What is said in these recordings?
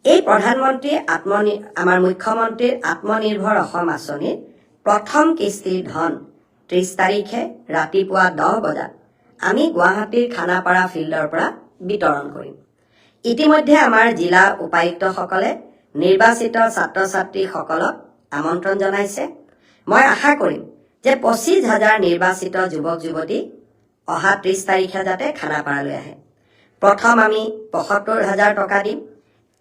এই প্ৰধানমন্ত্ৰী আমাৰ মুখ্যমন্ত্ৰীৰ আত্মনিৰ্ভৰ অসম আঁচনিৰ প্ৰথম কিস্তিৰ ধন 30 তাৰিখে ৰাতিপুৱা 10 বজাত আমি গুৱাহাটীৰ খানাপাৰা ফিল্ডৰ পৰা বিতৰণ কৰিম। ইতিমধ্যে আমাৰ জিলা উপায়ুক্তসকলে নিৰ্বাচিত ছাত্ৰ ছাত্ৰীসকলক আমন্ত্ৰণ জনাইছে। মই আশা কৰিম যে 25,000 নিৰ্বাচিত যুৱক যুৱতী অহা 30 তাৰিখে যাতে খানাপাৰালৈ আহে। প্ৰথম আমি 75,000 টকা দিম।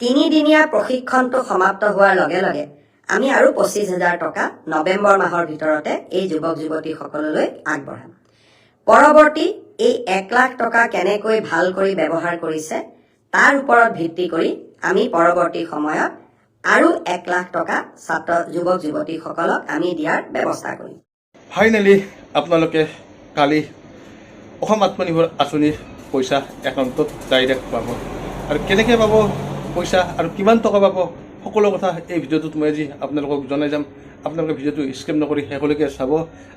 3 দিনীয়া প্ৰশিক্ষণটো সমাপ্ত হোৱাৰ লগে লগে আমি আৰু 25,000 টকা নৱেম্বৰ মাহৰ ভিতৰতে এই যুৱক যুৱতীসকললৈ আগবঢ়াম। পৰৱৰ্তী এই 1 লাখ টকা কেনেকৈ ভাল কৰি ব্যৱহাৰ কৰিছে তাৰ ওপৰত ভিত্তি কৰি আমি পৰৱৰ্তী সময়ত আৰু 1 লাখ টকা যুৱক যুৱতীসকলক আমি দিয়াৰ ব্যৱস্থা কৰিম। ফাইনেলি আপোনালোকে কালি অসম আত্মনিৰ্ভৰ আঁচনিৰ পইচা একাউণ্টত ডাইৰেক্ট পাব। আৰু কেনেকৈ পাব পইচা আৰু কিমান টকা পাব সকলো কথা এই ভিডিঅ'টোত মই আজি আপোনালোকক জনাই যাম। আপোনালোকে ভিডিঅ'টো স্কিপ নকৰি শেষলৈকে চাব।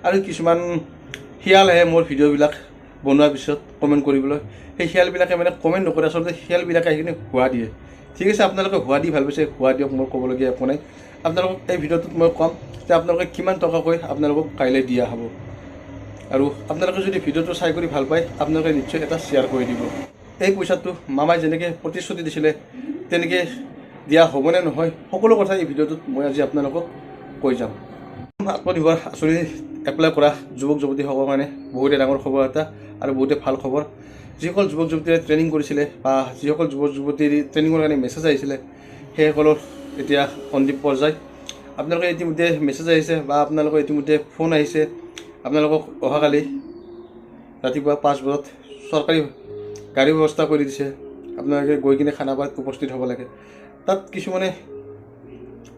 আৰু কিছুমান শিয়াল আহে মোৰ ভিডিঅ'বিলাক বনোৱাৰ পিছত কমেণ্ট কৰিবলৈ। সেই শিয়ালবিলাকে মানে কমেণ্ট নকৰে, আচলতে শিয়ালবিলাকে আহি কিনে হুৱা দিয়ে। ঠিক আছে, আপোনালোকে হুৱা দি ভাল পাইছে, হুৱা দিয়ক, মোৰ ক'বলগীয়া একো নাই। আপোনালোকক এই ভিডিঅ'টোত মই ক'ম যে আপোনালোকে কিমান টকাকৈ আপোনালোকক কাইলৈ দিয়া হ'ব। আৰু আপোনালোকে যদি ভিডিঅ'টো চাই কৰি ভাল পায় আপোনালোকে নিশ্চয় এটা শ্বেয়াৰ কৰি দিব। এই পইচাটো মামাই যেনেকৈ প্ৰতিশ্ৰুতি দিছিলে তেনেকৈ দিয়া হ'বনে নহয় সকলো কথা এই ভিডিঅ'টোত মই আজি আপোনালোকক কৈ যাম। আত্মনিৰ্ভৰ আঁচনি এপ্লাই কৰা যুৱক যুৱতীসকলৰ কাৰণে বহুতে ডাঙৰ খবৰ এটা আৰু বহুতে ভাল খবৰ। যিসকল যুৱক যুৱতীয়ে ট্ৰেইনিং কৰিছিলে বা যিসকল যুৱক যুৱতীৰ ট্ৰেইনিঙৰ কাৰণে মেছেজ আহিছিলে সেইসকলৰ এতিয়া অন্তিম পৰ্যায়। আপোনালোকে ইতিমধ্যে মেছেজ আহিছে বা আপোনালোকৰ ইতিমধ্যে ফোন আহিছে। আপোনালোকক অহাকালি ৰাতিপুৱা 5 বজাত চৰকাৰী গাড়ী ব্যৱস্থা কৰি দিছে। আপোনালোকে গৈ কিনে খানাপাৰাত উপস্থিত হ'ব লাগে। তাত কিছুমানে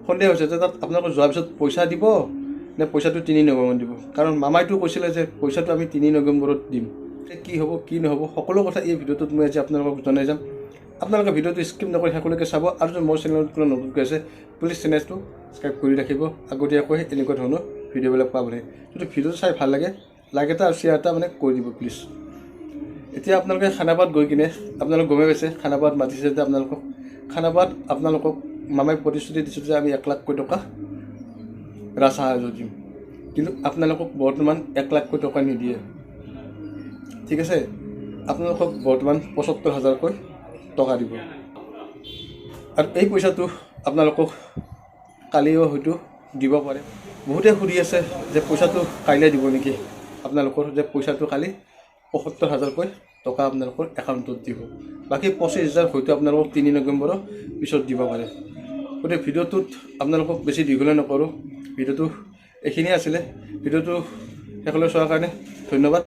সন্দেহ হৈছে যে তাত আপোনালোকে যোৱাৰ পিছত পইচা দিব নে পইচাটো 3 নৱেম্বৰত দিব। কাৰণ মামাইটো কৈছিলে যে পইচাটো আমি 3 নৱেম্বৰত দিম। কি হ'ব কি নহ'ব সকলো কথা এই ভিডিঅ'টোত মই আজি আপোনালোকক জনাই যাম। আপোনালোকে ভিডিঅ'টো স্কিপ নকৰি শেষলৈকে চাব। আৰু যদি মোৰ চেনেলত কোনো নতুনকৈ আছে প্লিজ চেনেলটো ছাবস্ক্ৰাইব কৰি ৰাখিব আগতীয়াকৈ এনেকুৱা ধৰণৰ ভিডিঅ'বিলাক পাবলৈ। যদি ভিডিঅ'টো চাই ভাল লাগে লাইক এটা আৰু শ্বেয়াৰ এটা মানে কৰি দিব প্লিজ। এতিয়া আপোনালোকে খানাপাৰাত গৈ কিনে আপোনালোক গমে পাইছে খানাপাৰাত মাতিছে যে খানাপাৰাত আপোনালোকক মামাই প্ৰতিশ্ৰুতি দিছিল যে আমি 1 লাখ টকা ৰাজসাহায্য দিম। কিন্তু আপোনালোকক বৰ্তমান 1 লাখ টকা নিদিয়ে। ঠিক আছে, আপোনালোকক বৰ্তমান 75,000কৈ টকা দিব। আৰু এই পইচাটো আপোনালোকক কালিও হয়তো দিব পাৰে। বহুতে সুধি আছে যে পইচাটো কাইলৈ দিব নেকি আপোনালোকৰ, যে পইচাটো কালি 75,000কৈ টকা আপোনালোকৰ একাউণ্টত দিব। বাকী 25,000 হয়তো আপোনালোকক 3 নৱেম্বৰৰ পিছত দিব পাৰে। গতিকে ভিডিঅ'টোত আপোনালোকক বেছি দীঘলীয়া নকৰোঁ। ভিডিঅ'টো এইখিনিয়ে আছিলে। ভিডিঅ'টো শেষলৈ চোৱাৰ কাৰণে ধন্যবাদ।